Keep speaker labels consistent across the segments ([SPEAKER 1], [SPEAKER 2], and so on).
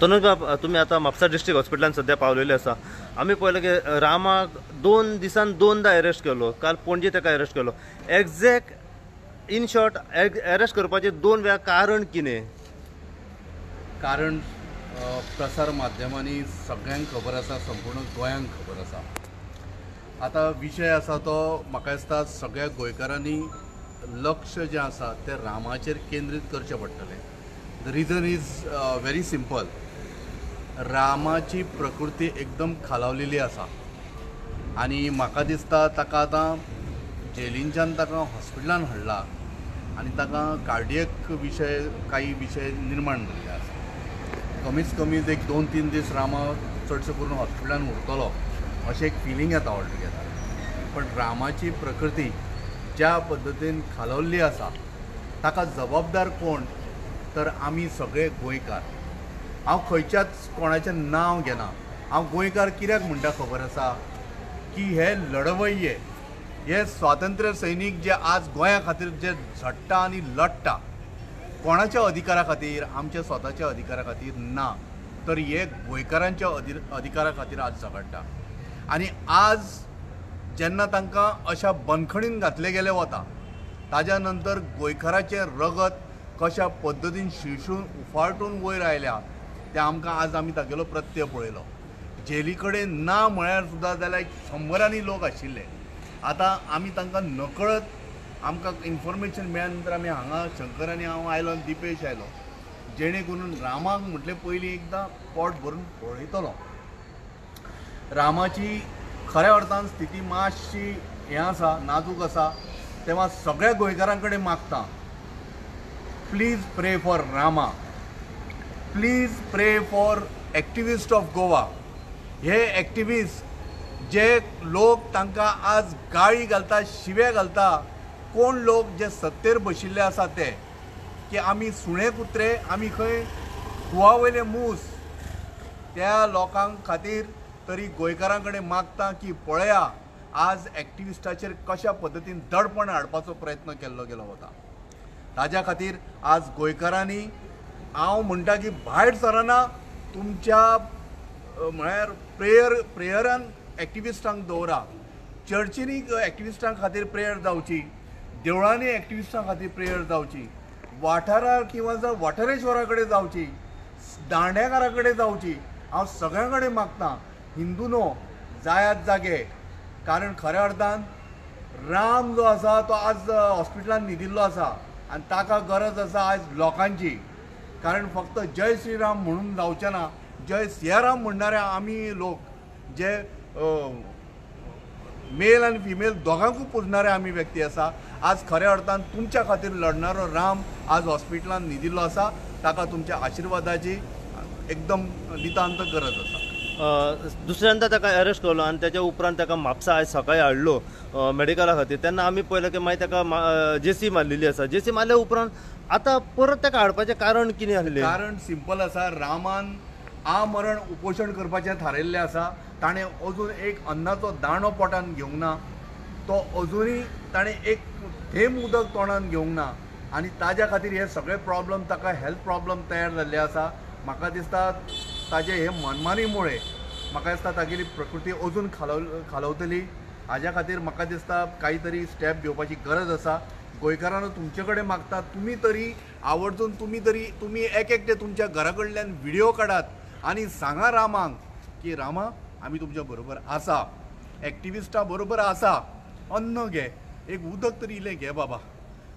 [SPEAKER 1] तनुज बाब, तुम्ही आता म्हापसा डिस्ट्रिक्ट हॉस्पिटलान सध्या पावलेले आसा. आमी पळयलें की रामाक 2 दिसान 2दा अरेस्ट केलो. काल पणजे ताका अरेस्ट केलो. एग्जॅक्ट इन शॉर्ट अरेस्ट करपाचे 2 वेळा कारण कितें?
[SPEAKER 2] कारण प्रसार माध्यमांनी सगळ्यांक खबर आसा, संपूर्ण गोंयांक खबर आसा. आता विशय आसा तो म्हाका दिसता सगळ्या गोंयकारांनी लक्ष जें आसा तें रामाचेर केंद्रीत करचें पडटलें. The region is very simple. रामाची प्रकृती एकदम खालावलेली आसा आनी म्हाका दिसता ताका आतां जेलींच्यान ताका हॉस्पिटलान हाडला आनी ताका कार्डियक काही विशय निर्माण जाल्ले आसा. कमीच कमी एक 2-3 दीस रामा चडशे करून हॉस्पिटलान उरतलो अशें एक फिलींग येता ऑलटुगेदर. पण रामाची प्रकृती ज्या पद्दतीन खालावल्ली आसा ताका जबाबदार कोण तर आमी सगळे गोंयकार. हांव खंयच्याच कोणाचें नांव घेना. हांव गोंयकार कित्याक म्हणटा खबर आसा की हे लढवय्ये, हे स्वातंत्र्य सैनीक जे आज गोंया खातीर जे झडटा आनी लढटा, कोणाच्या अधिकारा खातीर, आमच्या स्वताच्या अधिकारा खातीर ना, तर हे गोंयकारांच्या अधिकारा खातीर आज झगडटा. आनी आज जेन्ना तांकां अशा बंदखणीन घातले गेले वता ताज्या नंतर गोंयकाराचें रगत कशा पद्दतीन शिळशून उफाळटून वयर आयल्या तें आमकां आज आमी तागेलो प्रत्यय पळयलो. जेली कडेन ना म्हळ्यार सुद्दां जाल्यार 100रांनी लोक आशिल्ले. आतां आमी तांकां नकळत आमकां इन्फॉर्मेशन मेळ्ळ्या नंतर आमी हांगा शंकर आनी हांव आयलो, दिपेश आयलो, जेणे करून रामाक म्हटलें पयलीं एकदां पोट भरून पळयतलो. रामाची खऱ्या अर्थान स्थिती मातशी हें आसा, नाजूक आसा. तेव्हा सगळ्या गोंयकारां कडेन मागता, प्लीज प्रे फॉर रामा, प्लीज प्रे फॉर एक्टिविस्ट ऑफ गोवा. हे एक्टिविस्ट जे लोक तांकां आज गाळी घालता, शिवे घालता, कोण लोक जे सत्तेर बशिल्ले आसा ते, की आमी सुणे कुत्रे, आमी खंय कुवावयले मूस, त्या लोकां खातीर तरी गोंयकारां कडेन मागता की पळया आज एक्टिविस्टाचेर कशा पद्दतीन दडपण हाडपाचो प्रयत्न केल्लो गेलो वता. ताज्या खातीर आज गोंयकारांनी हांव म्हणटा की भायर सरना, तुमच्या म्हळ्यार प्रेयरान एक्टिविस्टांक दवरा. चर्चींनी एक्टिविस्टां खातीर प्रेयर जावची, देवळांनी एक्टिविस्टां खातीर प्रेयर जावची, वाठारार किंवा जर वाठारेश्वरा कडेन जावची, दांडेकारा कडेन जावची. हांव सगळ्यां कडेन मागता, हिंदू न्हू, जायात जागे. कारण खऱ्या अर्थान राम जो आसा तो आज हॉस्पिटलान न्हिदिल्लो आसा आनी ताका गरज आसा आज लोकांची. कारण फक्त जय श्रीराम म्हणून जावचें ना, जय सियाराम म्हणणारे आमी लोक, जे मेल आनी फिमेल दोगांकूय पुजणारे आमी व्यक्ती आसा. आज खऱ्या अर्थान तुमच्या खातीर लढणारो राम आज हॉस्पिटलान न्हिदिल्लो आसा. ताका तुमच्या आशिर्वादाची एकदम नितांत गरज आसा.
[SPEAKER 1] दुसऱ्यांदा ताका अरेस्ट केलो आनी त्याच्या उपरांत ताका म्हापसा आयज सकाळी हाडलो मेडिकला खातीर. तेन्ना आमी पळयलें की मागीर ताका जेसी मारलेली आसा. जेसी मारल्या उपरांत आतां परत ताका हाडपाचें कारण कितें आसलें?
[SPEAKER 2] कारण सिंपल आसा. रामान आमरण उपोशण करपाचें थारायल्लें आसा. ताणें अजून एक अन्नाचो दाणो पोटान घेवंक ना. तो अजुनूय ताणें एक थेंब उदक तोंडान घेवंक ना आनी ताज्या खातीर हे सगळे प्रॉब्लम ताका हेल्थ प्रॉब्लम तयार जाल्ले आसा. म्हाका दिसता ताजे हे मनमानीमुळे म्हाका दिसता तागेली प्रकृती अजून खालवतली. हाज्या खातीर म्हाका दिसता काही तरी स्टेप घेवपाची गरज आसा. गोंयकारांनो तुमचे कडेन मागता, तुमी तरी आवर्जून तुमी एक एकटे तुमच्या घरा कडल्यान व्हिडिओ काडात आनी सांगा रामाक की रामा आमी तुमच्या बरोबर आसा, एक्टिविस्टां बरोबर आसा. अन्न घे, एक उदक तरी इल्लें घे बाबा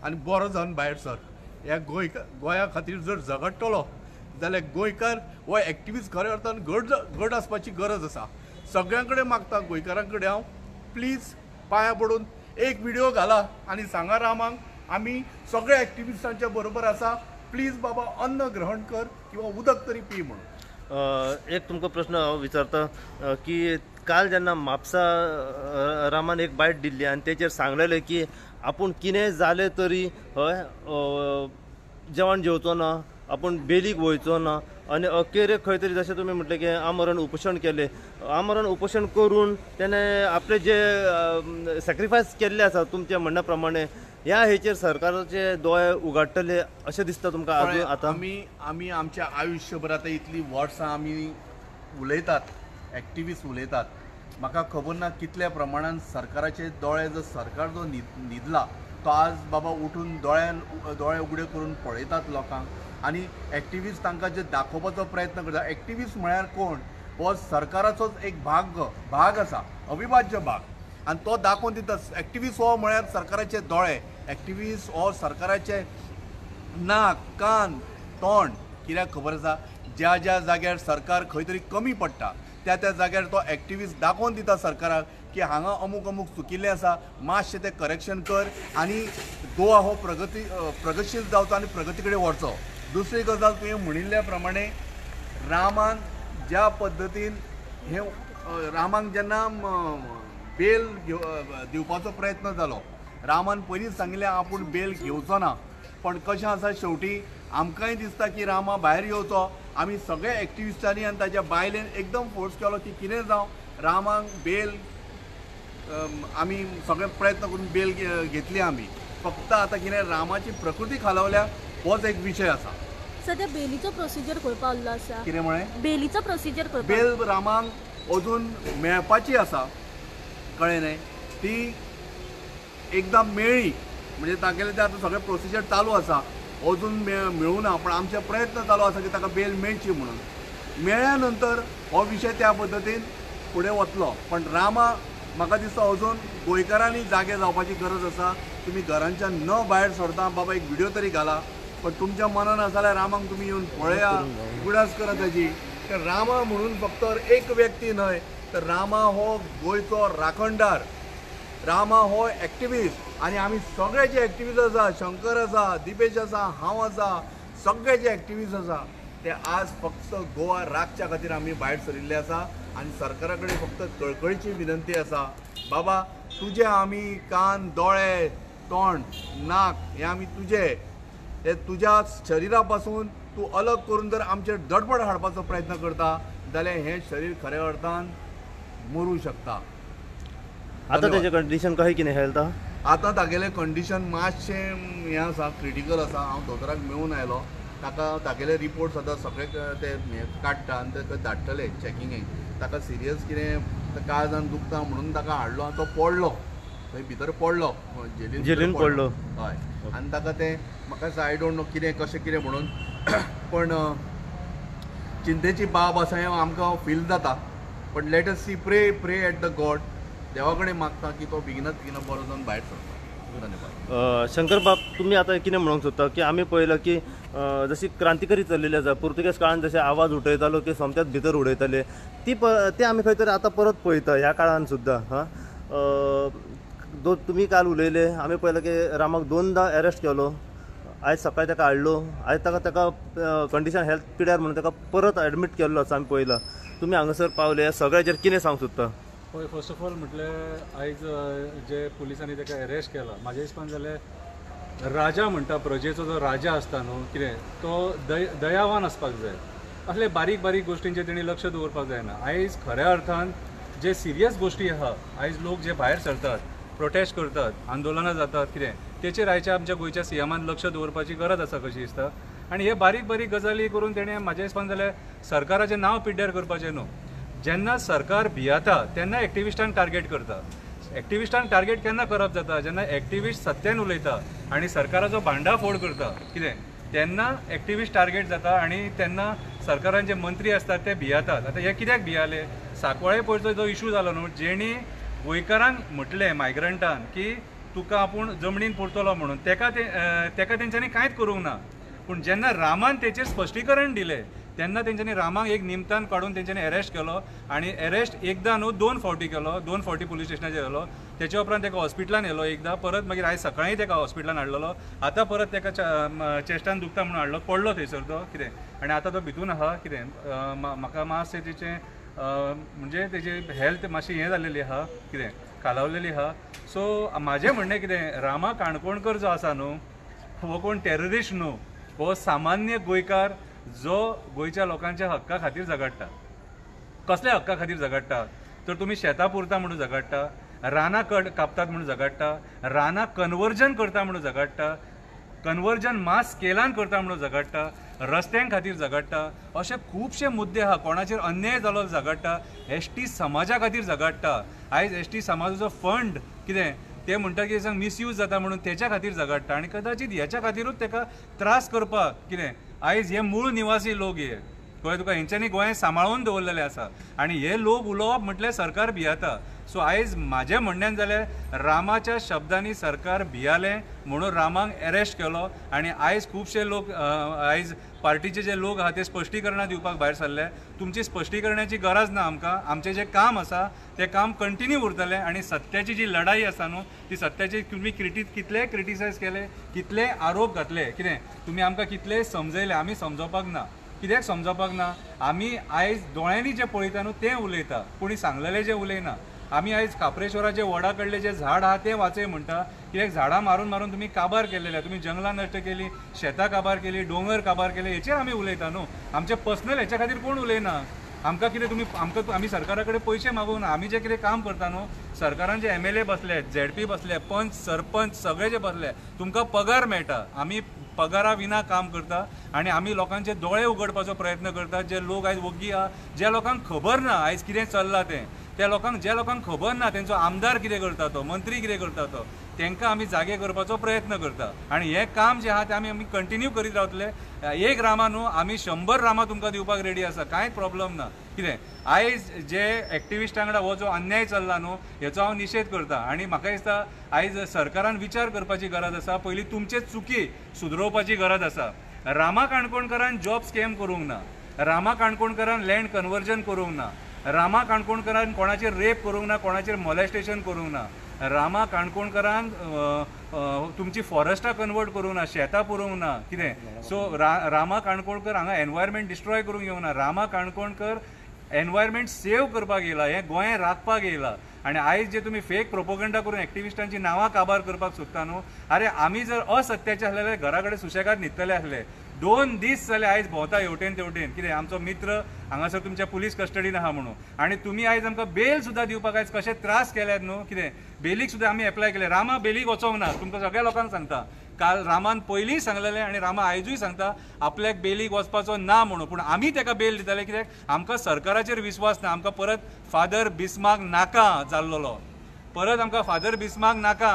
[SPEAKER 2] आनी बरो जावन भायर सर. ह्या गोंया खातीर जर झगडटलो जाल्यार गोंयकार हो एक्टिविस्ट खऱ्या अर्थान घट आसपाची गरज आसा. सगळ्यां कडेन मागता, गोंयकारां कडेन हांव, प्लीज पांयां पडून एक व्हिडिओ घाला आनी सांगा रामाक आमी सगळ्या एक्टिविस्टांच्या बरोबर आसा. प्लीज बाबा अन्न ग्रहण कर किंवा उदक तरी पी म्हणून.
[SPEAKER 1] एक तुमकां प्रश्न हांव विचारता की काल जेन्ना म्हापसा रामान एक बायट दिल्ली आनी तेचेर सांगलेलें की आपूण कितें जालें तरी हय जेवण जेवचो ना, आपूण बेलीक वयचो ना आनी अखेरेक खंय तरी जशें तुमी म्हटलें की आमरण उपोशण केलें. आमरण उपोशण करून तेणें आपले जे सॅक्रिफायस केल्ले आसा तुमच्या म्हणण्या प्रमाणे ह्या हेचेर सरकाराचे दोळे उगाडटले अशें दिसता तुमकां आजून आतां?
[SPEAKER 2] आमी आमच्या आयुश्यभर आतां इतलीं वर्सां आमी उलयतात, एक्टिविस्ट उलयतात. म्हाका खबर ना कितल्या प्रमाणान सरकाराचे दोळे जर सरकार जो न्हिदला तो आज बाबा उठून दोळे उगडे करून पळयतात लोकांक आनी एक्टिविस्ट तांकां जे दाखोवपाचो प्रयत्न करता. एक्टिविस्ट म्हळ्यार कोण? हो सरकाराचोच एक भाग आसा, अविभाज्य भाग, आनी तो दाखोवन दिता. एक्टिविस्ट हो म्हळ्यार सरकाराचे दोळे, एक्टिविस्ट हो सरकाराचे नाक, कान, तोंड. कित्याक खबर आसा, ज्या ज्या जाग्यार सरकार खंय तरी कमी पडटा त्या जाग्यार तो एक्टिविस्ट दाखोवन दिता सरकाराक की हांगा अमूक चुकिल्लें आसा, मातशें तें करेक्शन कर आनी गोवा हो प्रगतशील जावचो आनी प्रगती कडेन वचचो. दुसरी गजाल, तुवें म्हणिल्ल्या प्रमाणे रामान ज्या पद्दतीन रामाक जेन्ना बेल दिवपाचो प्रयत्न जालो, रामान पयलींच सांगिल्लें आपूण बेल घेवचो ना. पण कशें आसा, शेवटी आमकांय दिसता की रामा भायर येवचो. आमी सगळे एक्टिविस्टांनी आनी ताच्या बायलेन एकदम फोर्स केलो की कितें जावं रामाक बेल, आमी सगळे प्रयत्न करून बेल घेतली आमी. फक्त आतां कितें रामाची प्रकृती खालावल्या होच एक विशय आसा.
[SPEAKER 3] सध्या बेलीचो प्रोसिजर खंय पावल्लो आसा?
[SPEAKER 2] कितें म्हळें?
[SPEAKER 3] बेलीचो प्रोसिजर खंय?
[SPEAKER 2] बेल रामाक अजून मेळपाची आसा, कळ्ळें न्हय? ती एकदां मेळ्ळी म्हणजे तागेलें तें आतां सगळें प्रोसिजर चालू आसा. अजून मेळूं ना, पण आमचे प्रयत्न चालू आसा की ताका बेल मेळची म्हणून. मेळ्ळ्या नंतर हो विशय त्या पद्दतीन फुडें वतलो. पण रामा म्हाका दिसता अजून गोंयकारांनी जागे जावपाची गरज आसा. तुमी घरांच्यान न भायर सरता बाबा एक व्हिडिओ तरी घाला, पण तुमच्या मनान आसा जाल्यार रामाक तुमी येवन पळया, उगडास करा ताची. रामा म्हणून फक्त एक व्यक्ती न्हय, तर रामा हो गोंयचो राखणदार, रामा हो एक्टिविस्ट. आनी आमी सगळे जे एक्टिविस्ट आसा, शंकर आसा, दिपेश आसा, हांव आसा, सगळे जे एक्टिविस्ट आसा ते आज फक्त गोवा राखच्या खातीर आमी भायर सरिल्ले आसा. आनी सरकारा कडेन फक्त कळकळीची विनंती आसा, बाबा तुजे आमी कान, दोळे, तोंड, नाक हे आमी तुजे तुज्या शरिरा पासून तूं अलग करून जर आमचेर दडपण हाडपाचो प्रयत्न करता जाल्यार हें शरीर खऱ्या अर्थान मरूं शकता.
[SPEAKER 1] आतां तेजें कंडिशन कशें कितें हेल्थ?
[SPEAKER 2] आतां तागेलें कंडिशन मातशें हें आसा, क्रिटिकल आसा. हांव दोतोराक मेळून आयलो, तागेले रिपोर्ट्स आतां सगळे ते काडटा आनी ताका धाडटले चॅकिंगेक. ताका सिरियस कितें काळजान दुखता म्हणून ताका हाडलो आनी तो पडलो, थंय भितर पडलो, जेलीन पडलो. हय, आनी ताका तें म्हाका आय डोंट नो कितें कशें कितें म्हणून, पण चिंतेची बाब आसा हें आमकां फील जाता. पण लेट अस सी, प्रे एट द गॉड, देवा कडेन मागता की तो बेगिनात बेगिना बरो जावन भायर सरता. धन्यवाद.
[SPEAKER 1] शंकर बाब, तुम्ही आता कितें म्हणूंक सोदता की आमी पळयलां की जशी क्रांतिकारी चल्लेली आसा, पुर्तुगेज काळान जशे आवाज उठयतालो ते सोमत्याच भितर उडयताले, ते आमी खंय तरी आतां परत पळयता ह्या काळान सुद्दां. तुमी काल उलयले, आमी पळयलां की रामाक 2दा अरेस्ट केलो. आयज सकाळीं ताका हाडलो, आयज ताका कंडिशन हेल्थ पिड्यार म्हणून ताका परत एडमीट केल्लो आसा आमी पळयलां. तुमी हांगासर पावले, ह्या सगळ्याचेर कितें सांगूंक सोदता?
[SPEAKER 4] पळय, फर्स्ट ऑफ ऑल म्हटल्यार आयज जे पुलिसांनी ताका अरेस्ट केला, म्हाज्या हिसपान जाल्यार राजा म्हणटा, प्रजेचो जो राजा आसता न्हू, कितें तो दयावान आसपाक जाय. असले बारीक बारीक गोश्टींचेर तेणी लक्ष दवरपाक जायना. आयज खऱ्या अर्थान जे सिरियस गोश्टी आहा, आयज लोक जे भायर सरतात, प्रोटेस्ट करतात, आंदोलनां जातात, कितें तेचेर आयच्या आमच्या गोंयच्या सीएमान लक्ष दवरपाची गरज आसा कशी दिसता. आनी हे बारीक बारीक गजाली करून तेणें म्हाज्या हिसपान जाल्यार सरकाराचें नांव पिड्ड्यार करपाचें न्हू. जेन्ना सरकार भियाता तेन्ना एक्टिविस्टांक टार्गेट करता. एक्टिविस्टांक टार्गेट केन्ना करप जाता? जेन्ना एक्टिविस्ट सत्यान उलयता आनी सरकाराचो भांडाफोड करता, कितें तेन्ना एक्टिविस्ट टार्गेट जाता आनी तेन्ना सरकारान जे मंत्री आसतात ते भियातात. आतां हे कित्याक भियाले? सांकवाळे पयरचो जो इशू जालो न्हू, जेणी गोंयकारांक म्हटलें मायग्रंटान की तुका आपूण जमनीन पुरतलो म्हणून, तेका तेंच्यांनी कांयच करूंक ना. पूण जेन्ना रामान तेचेर स्पश्टीकरण दिलें तेन्ना तेंच्यांनी रामाक एक निमतान काडून तेंच्यांनी अरेस्ट केलो. आनी अरेस्ट एकदां न्हू 2 फावटी केलो, 2 फावटी पुलीस स्टेशनाचेर गेलो. तेचे उपरांत ताका हॉस्पिटलान येयलो एकदां, परत मागीर आयज सकाळीं ताका हॉस्पिटलान हाडलेलो. आतां परत ताका चेस्टान दुखता म्हणून हाडलो, पडलो थंयसर तो, कितें आनी आतां तो भितून आहा. कितें म्हाका मातशें तेचें म्हणजे तेजी हेल्थ मातशी हें जाल्लेली आहा, कितें खालावलेली आहा. सो म्हाजें म्हणणें कितें, रामा काणकोणकर जो आसा न्हू, हो कोण टेररिस्ट न्हू, हो सामान्य गोंयकार जो गोंयच्या लोकांच्या हक्का खातीर झगडटा. कसल्या हक्का खातीर झगडटा? तर तुमी शेतां पुरता म्हणून झगडटा, रानां कापतात म्हणून झगडटा, रानां कन्वर्जन करता म्हणून झगडटा, कन्वर्जन मास स्केलान करता म्हणून झगडटा, रस्त्यां खातीर झगडटा, अशे खुबशे मुद्दे आहा. कोणाचेर अन्याय जालो झगडटा, एसटी समाजा खातीर झगडटा. आयज एसटी समाजाचो फंड कितें ते म्हणटा की मिसयूज जाता म्हणून तेच्या खातीर झगडटा आनी कदाचित ह्याच्या खातीरूच ताका त्रास करपाक कितें आयज हे मूळ निवासी लोक हे कळ्ळें तुका, हेंच्यांनी गोंय सांबाळून दवरलेलें आसा आनी हे लोक उलोवप म्हटल्यार सरकार भियेता. सो आयज म्हाजें म्हणणें जाल्यार रामाच्या शब्दांनी सरकार भियालें म्हणून रामाक अरेस्ट केलो आनी आयज खुबशे लोक आयज पार्टीचे जे लोक आहा ते स्पश्टीकरणां दिवपाक भायर सरले. तुमची स्पश्टीकरणाची गरज ना आमकां. आमचें जें काम आसा तें काम कंटिन्यू उरतलें आनी सत्याची जी लढाई आसा न्हू ती सत्याची तुमी कितले क्रिटिसायज केले, कितले आरोप घातले, कितें तुमी आमकां कितले समजयले, आमी समजोवपाक ना. कित्याक समजोवपाक ना? आमी आयज दोळ्यांनी जें पळयता न्हू तें उलयता, कोणी सांगलेलें जें उलयना. आमी आयज काप्रेश्वराचे वडा कडले जे झाड आहा तें वाचय म्हणटा. कित्याक झाडां मारून मारून तुमी काबार केलेले, तुमी जंगलां नश्ट केली, शेतां काबार केली, दोंगर काबार केले, हेचेर आमी उलयता न्हू. आमचे पर्सनल हेच्या खातीर कोण उलयना. आमकां कितें तुमी आमी सरकारा कडेन पयशे मागूंक ना. आमी जे कितें काम करता न्हू, सरकारान जे MLA बसले, ZP बसले, पंच सरपंच सगळे जे बसले, तुमकां पगार मेळटा. आमी पगारा विना काम करता आनी आमी लोकांचे दोळे उगडपाचो प्रयत्न करतात. जे लोक आयज वग्गी आहा, ज्या लोकांक खबर ना आयज कितें चल्लां तें, त्या लोकांक ज्या लोकांक खबर ना तेंचो आमदार कितें करता तो, मंत्री कितें करता तो, तांकां आमी जागे करपाचो प्रयत्न करता आनी हें काम जें आहा तें आमी कंटिन्यू करीत रावतले. एक रामा न्हू आमी 100 रामा तुमकां दिवपाक रेडी आसा, कांयच प्रॉब्लम ना. कितें आयज जे एक्टिविस्टां वांगडा हो जो अन्याय चल्ला न्हू हेचो हांव निशेध करता आनी म्हाका दिसता आयज सरकारान विचार करपाची गरज आसा. पयलीं तुमचे चुकी सुदरोवपाची गरज आसा. रामा काणकोणकरान जॉब स्कॅम करूंक ना, रामा काणकोणकरान लँड कन्वर्जन करूंक ना, रामा काणकोणकरान कोणाचेर रेप करूंक ना, कोणाचेर मॉलेस्टेशन करूंक ना, रामा काणकोणकरान तुमची फॉरेस्टां कन्वर्ट करूंक ना, शेतां पुरोवंक ना. कितें सो रामा काणकोणकर हांगा एनवायरमेंट डिस्ट्रॉय करूंक येवंक ना. रामा काणकोणकर एनवायरमेंट सेव करपाक येयला, हें गोंय राखपाक येयला. आनी आयज जे तुमी फेक प्रोपोगंडा करून एक्टिविस्टांची नांवां काबार करपाक सोदता न्हू, अरे आमी जर असत्याचे आसले जाल्यार घरा कडेन सुशेगाद न्हिदतले आसले. 2 दीस जाले आयज भोंवता हेवटेन तेवटेन. कितें आमचो मित्र हांगासर तुमच्या पुलीस कस्टडीन आहा म्हणून आनी तुमी आयज आमकां बेल सुद्दां दिवपाक आयज कशे त्रास केल्यात न्हू. कितें बेलीक सुद्दां आमी एप्लाय केले. रामा बेलीक वचोंक ना, तुमकां सगळ्या लोकांक सांगता. काल रामान पयलींय सांगलेलें आनी रामा आयजूय सांगता आपल्याक बेलीक वचपाचो ना म्हणून. पूण आमी ताका बेल दिताले कित्याक आमकां सरकाराचेर विस्वास ना. आमकां परत फादर बिस्मार्क नाका जाल्लो, परत आमकां फादर बिस्मार्क नाका.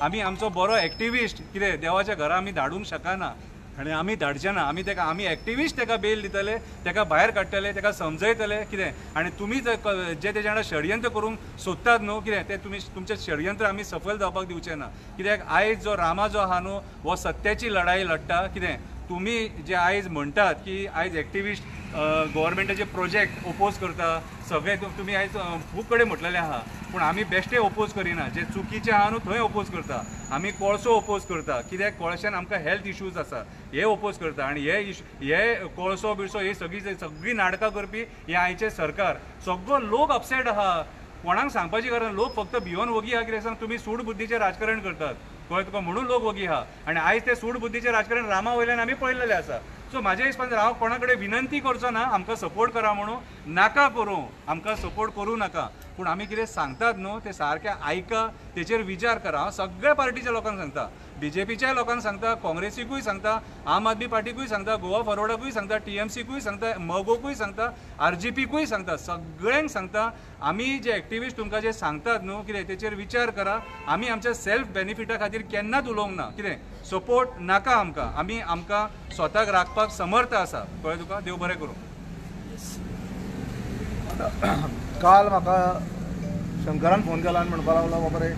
[SPEAKER 4] आमी आमचो बरो एक्टिविस्ट कितें देवाच्या घरा आमी धाडूंक शकना आनी आमी धाडचे ना. आमी एक्टिविस्ट ताका बेल दितले, ताका भायर काडटले, ताका समजयतले. कितें आनी तुमी जे तेच्या वांगडा षडयंत्र करूंक सोदतात न्हू कितें तें तुमचें षडयंत्र आमी सफल जावपाक दिवचे ना. कित्याक आयज जो रामा जो आहा न्हू हो सत्याची लढाई लडटा. कितें तुमी जे आयज म्हणटात की आयज एक्टिविस्ट गव्हर्मेंटाचे प्रोजेक्ट ओपोज करता, सगळे तुमी आयज खूब कडेन म्हटलेलें आहा, पूण आमी बेश्टे ओपोज करिना. जे चुकीचे आहा न्हू थंय ओपोज करता. आमी कोळसो ओपोज करता कित्याक कोळशान आमकां हेल्थ इश्यूज आसा हे ओपोज करता आनी हे कोळसो बिळसो ही सगळी नाटकां करपी हे आयचे सरकार. सगळो लोक अपसेट आहा, कोणाक सांगपाची गरज ना. लोक फक्त भिवन वगी आहा. कित्याक सांग तुमी सूड बुद्धीचें राजकारण करतात कळ्ळें तुका, म्हणून लोक वगी आहा. आनी आयज ते सूड बुद्धीचें राजकारण रामा वयल्यान आमी पळयलेलें आसा. सो म्हाज्या हिसपान हांव कोणा कडेन विनंती करचो ना आमकां सपोर्ट करा म्हणून. नाका करूं, आमकां सपोर्ट करूं नाका, पूण आमी कितें सांगतात न्हू तें सारकें आयका, तेचेर विचार करा. हांव सगळ्या पार्टीच्या लोकांक सांगता, BJPच्या लोकांक सांगता, काँग्रेसीकूय सांगता, आम आदमी पार्टीकूय सांगता, गोवा फॉरवर्डाकूय सांगता, TMCकूय सांगता, मगोकूय सांगता, RGPकूय सांगता, सगळ्यांक सांगता. आमी जे एक्टिविस्ट तुमकां जे सांगतात न्हू कितें तेचेर विचार करा. आमी आमच्या सेल्फ बेनिफिटा खातीर केन्नाच उलोवंक ना. कितें सपोर्ट नाका आमकां. आमकां स्वताक राखपाक समर्थ आसा. कळ्ळें तुका. देव बरें करूं.
[SPEAKER 5] काल म्हाका शंकरान फोन केला आनी म्हणपाक लागलो बाबा रे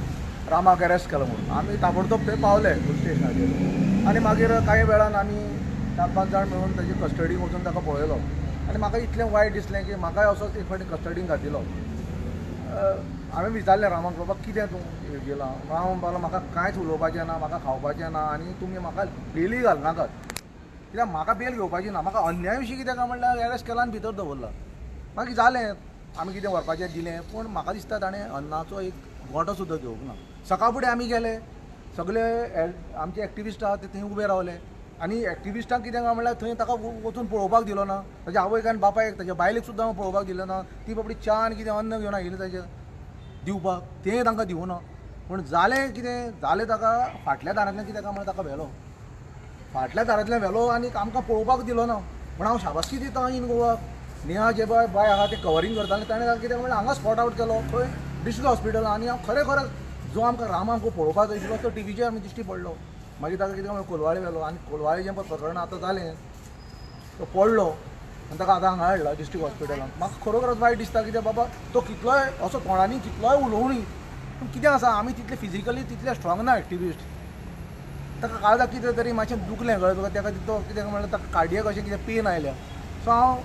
[SPEAKER 5] रामाक अरेस्ट केलो म्हणून. आमी ताबडतोब थंय पावले पुलीस स्टेशनाचेर आनी मागीर कांय वेळान आमी 4-5 जाण मेळून ताची कस्टडीक वचून ताका पळयलो आनी म्हाका इतलें वायट दिसलें की म्हाकाय असोच एक फावटी कस्टडीक घातिलो. हांवें विचारलें रामाक बाबा कितें तूं गेला. राम म्हणपाक लागलो म्हाका कांयच उलोवपाचें ना, म्हाका खावपाचें ना आनी तुमी म्हाका बेली घालनाकात. कित्याक म्हाका बेल घेवपाची ना, म्हाका अन्याय विशीं कितें काय म्हणल्यार अरेस्ट केला आनी भितर दवरला. मागीर जालें आमी कितें व्हरपाचें दिलें, पूण म्हाका दिसता ताणें अन्नाचो एक गोटो सुद्दां घेवंक ना. सकाळ फुडें आमी गेले, सगळे आमचे एक्टिविस्ट आहा ते थंय उबे रावले आनी एक्टिविस्टांक कितें काय म्हणल्यार थंय ताका वचून पळोवपाक दिलो ना. ताच्या आवयक आनी बापायक ताच्या बायलेक सुद्दां पळोवपाक दिलो ना. ती बाबडी च्या आनी कितें अन्न घेवन आयिल्ली ताचेर. दिवपाक तें तांकां दिवना पूण जालें कितें जालें ताका फाटल्या दारांतल्यान कितें काय म्हळ्यार ताका व्हेलो फाटल्या दारांतल्यान व्हेलो आनी आमकां पळोवपाक दिलो ना पूण हांव शाबासकी दिता इन गोवा नेहा जे बाय आहा ते कवरींग करताले ताणें कितें म्हणलें हांगा स्पॉट आवट केलो खंय डिस्ट्रिक्ट हॉस्पिटल आनी हांव खरें जो आमकां रामा आमकां पळोवपाक जाय आशिल्लो तो टीव्हीचेर आमी दिश्टी पडलो मागीर ताका कितें म्हणलें कोलवाळे व्हेलो आनी कोलवाळे जें पळय प्रकरण आतां जालें तो पडलो आनी ताका आतां हांगा हाडला डिस्ट्रिक्ट हॉस्पिटलांत म्हाका खरोखरच वायट दिसता कित्याक बाबा तो कितलोय असो तोंडांनी कितलोय उलोवणी पूण कितें आसा आमी तितले फिजिकली तितले स्ट्रॉंग ना एक्टिविस्ट ताका काळजाक कितें तरी मातशें दुखलें कळ्ळें तुका ताका तो कितें म्हणल्यार ताका कार्डियक अशें कितें पेन आयल्या सो हांव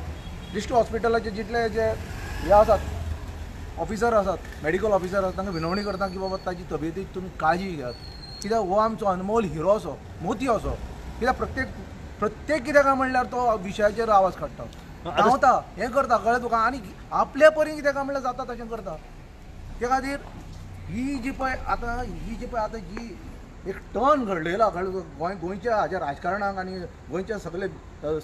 [SPEAKER 5] डिस्ट्रिक्ट हॉस्पिटलाचे जितले जे हे आसात ऑफिसर आसात मेडिकल ऑफिसर आसात तांकां विनवणी करता की बाबा ताची तब्येतीची तुमी काळजी घेयात कित्याक हो आमचो अनमोल हिरो असो मोती असो कित्याक प्रत्येक कितें काय म्हणल्यार तो विशयाचेर आवाज काडटा धांवता हें करता कळ्ळें तुका आनी आपल्या परी कितें काय म्हणल्यार जाता तशें करता ते खातीर ही जी पळय आतां जी एक टर्न घडलेला कळ्ळें गोंयच्या हाज्या राजकारणाक आनी गोंयच्या सगळे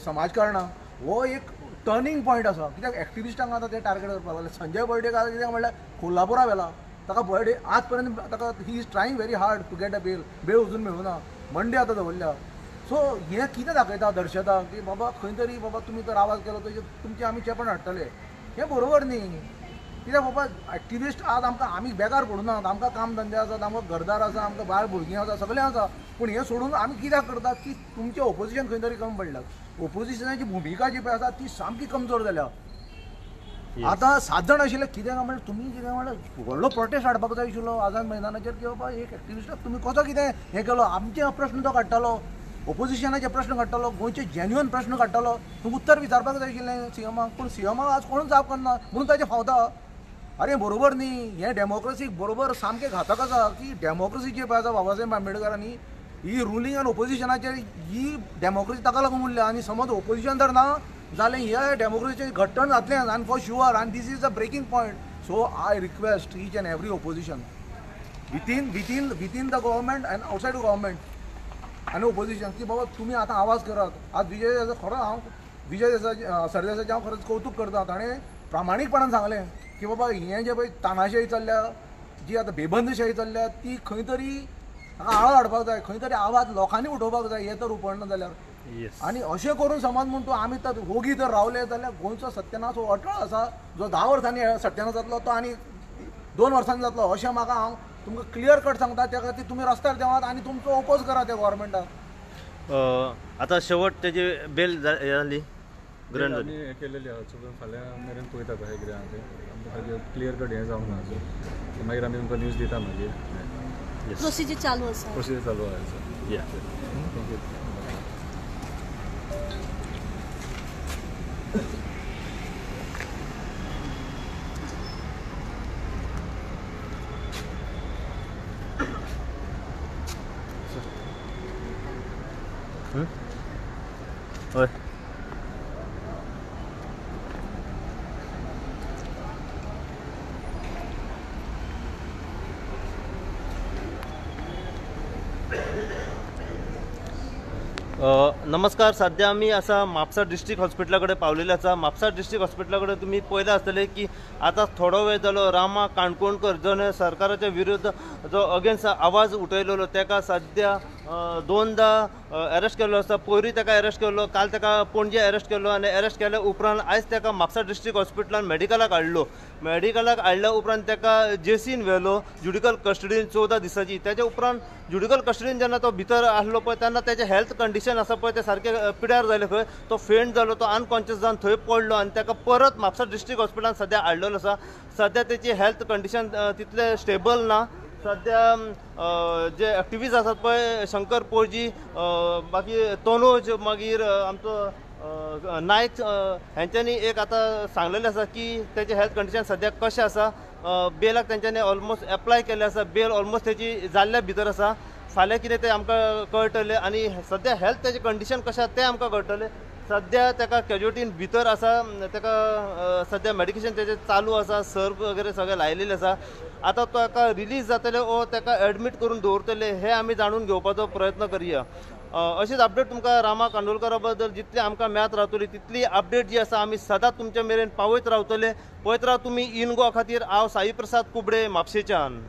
[SPEAKER 5] समाजकारणाक हो एक टर्निंग पॉयंट आसा कित्याक एक्टिविस्टांक आतां ते टार्गेट करपाक लागले संजय बर्डेकार कित्याक म्हणल्यार कोल्हापुरा व्हेला ताका बर्डे आज पर्यंत ताका he is trying very hard to get a bail अजून मेळूना मंडे आतां दवरल्या सो हें कितें दाखयता दर्शता की बाबा खंय तरी बाबा तुमी तर आवाज केलो तशें तुमचे आमी चेपण हाडटले हें बरोबर न्ही कित्याक बाबा एक्टिविस्ट आज आमी बेकार पडूनात आमकां काम धंदे आसात आमकां घरदार आसा आमकां बाळ भुरगीं आसा सगळें आसा पूण हें सोडून आमी कित्याक करतात की तुमचें ओपोजिशन खंय तरी कमी पडल्यात ओपोजिशनाची भुमिका जी पळय आसा ती सामकी कमजोर जाल्या आतां 7 जाण आशिल्ले कित्याक म्हणल्यार तुमी कितें म्हणल्यार व्हडलो प्रोटेस्ट हाडपाक जाय आशिल्लो आझाद मैदानाचेर की बाबा एक एक्टिविस्टाक तुमी कसो कितें हें केलो आमचे प्रश्न तो काडटालो ओपोजिशनाचे प्रश्न काडटालो गोंयचे जेन्युअन प्रश्न काडटालो तुमकां उत्तर विचारपाक जाय आशिल्लें सीएमाक पूण सीएमाक आज कोणूच जाप करना म्हणून ताचें फावता अरे बरोबर न्ही हें डेमोक्रेसीक बरोबर सामकें घातक आसा की डेमोक्रेसी जी पळय आसा बाबासाहेब आंबेडकरांनी ही रुलींग आनी ओपोजिशनाचेर ही डेमोक्रेसी ताका लागून उरल्या आनी समज ओपोजिशन जर ना जाल्यार हे डेमोक्रेसीचें घट्टण जातलें आनी फॉर शुअर आनी this is the breaking point so I request each and every opposition within the government and outside government आनी ओपोजिशन की बाबा तुमी आतां आवाज करात आज विजय देसाय खरो हांव विजय देसाय सरदेसायचें हांव खरोच कौतुक करता ताणें प्रामाणीकपणान सांगलें की बाबा हें जें पळय तानाशाही चल्ल्या जी आतां बेबंदशाही चल्ल्या ती खंय तरी हाका आळो हाडपाक जाय खंय तरी आवाज लोकांनी उठोवपाक जाय हें तर उपडना जाल्यार आनी अशें करून समज म्हणून तूं आमी तर ओगी जर रावले जाल्यार गोंयचो सत्यानाश हो अटळ आसा जो 10 वर्सांनी सत्यानाश जातलो तो आनी 2 वर्सांनी जातलो अशें म्हाका हांव तुमकां क्लियर कट सांगता त्या खातीर तुमी रस्त्यार देवात आनी तुमचो ओपोज करा त्या गव्हर्मेंटाक
[SPEAKER 1] आता शेवट तेजी बेल जाली ग्रँड
[SPEAKER 4] आमी हें केलेली आहा सो फाल्यां मेरेन पळयता कशें कितें आहा तें आमकां क्लियर कट हें जावंक ना सो मागीर आमी तुमकां न्यूज दिता मागीर
[SPEAKER 3] प्रोसिजर चालू आसा
[SPEAKER 4] प्रोसिजर चालू आहा सर
[SPEAKER 1] या
[SPEAKER 4] थँक्यू
[SPEAKER 1] होय नमस्कार सध्या आमी आसा म्हापसा डिस्ट्रिक्ट हॉस्पिटला कडेन पावलेले आसा म्हापसा डिस्ट्रिक्ट हॉस्पिटला कडेन तुमी पळयला आसतले की आतां थोडो वेळ जालो रामा काणकोणकर जो सरकाराच्या विरुद्ध जो अगेन्स्ट आवाज उठयलेलो ताका सध्या 2दा अरेस्ट केल्लो आसा पयलीं ताका अरेस्ट केल्लो काल ताका पणजे अरेस्ट केल्लो आनी अरेस्ट केल्या उपरांत आयज ताका म्हापसा डिस्ट्रिक्ट हॉस्पिटलान मेडिकलाक हाडल्या उपरांत ताका जेसीन व्हेलो ज्युडिकल कस्टडीन 14 दिसांची ताच्या उपरांत ज्युडिकल कस्टडीन जेन्ना तो भितर आसलो पळय तेन्ना ताचें हेल्थ कंडिशन आसा पळय ते सारकें पिड्यार जालें खंय तो फेंट जालो तो अनकॉन्शियस जावन थंय पडलो आनी ताका परत म्हापसा डिस्ट्रिक्ट हॉस्पिटलान सध्या हाडलेलो आसा सध्या ताची हेल्थ कंडिशन तितले स्टेबल ना सध्या जे एक्टिविस्ट आसात पळय शंकर पोळजी बाकी तनोज मागीर आमचो नायक हांच्यांनी एक आतां सांगलेलें आसा की तेचे हेल्थ कंडिशन सध्या कशें आसा बेलाक तेंच्यांनी ऑलमोस्ट एप्लाय केल्लें आसा बेल ऑलमोस्ट तेची जाल्ल्या भितर आसा फाल्यां कितें तें आमकां कळटलें आनी सध्या हेल्थ तेजें कंडिशन कशें आसा तें आमकां कळटलें सध्या ताका कॅज्युलिटीन भितर आसा ताका सध्या मेडिकेशन तेजें चालू आसा सर्व वगैरे सगळें लायलेलें आसा आतां ताका रिलीज जातले ओ ताका एडमीट करून दवरतले हें आमी जाणून घेवपाचो प्रयत्न करया अशीच अपडेट तुमकां रामा कांदोळकरा बद्दल जितली आमकां मेळत रावतली तितली अपडेट जी आसा आमी सदांच तुमचे मेरेन पावयत रावतले. पळयत राव तुमी इन गोवा खातीर हांव साई प्रसाद कुबडे म्हापशेच्यान.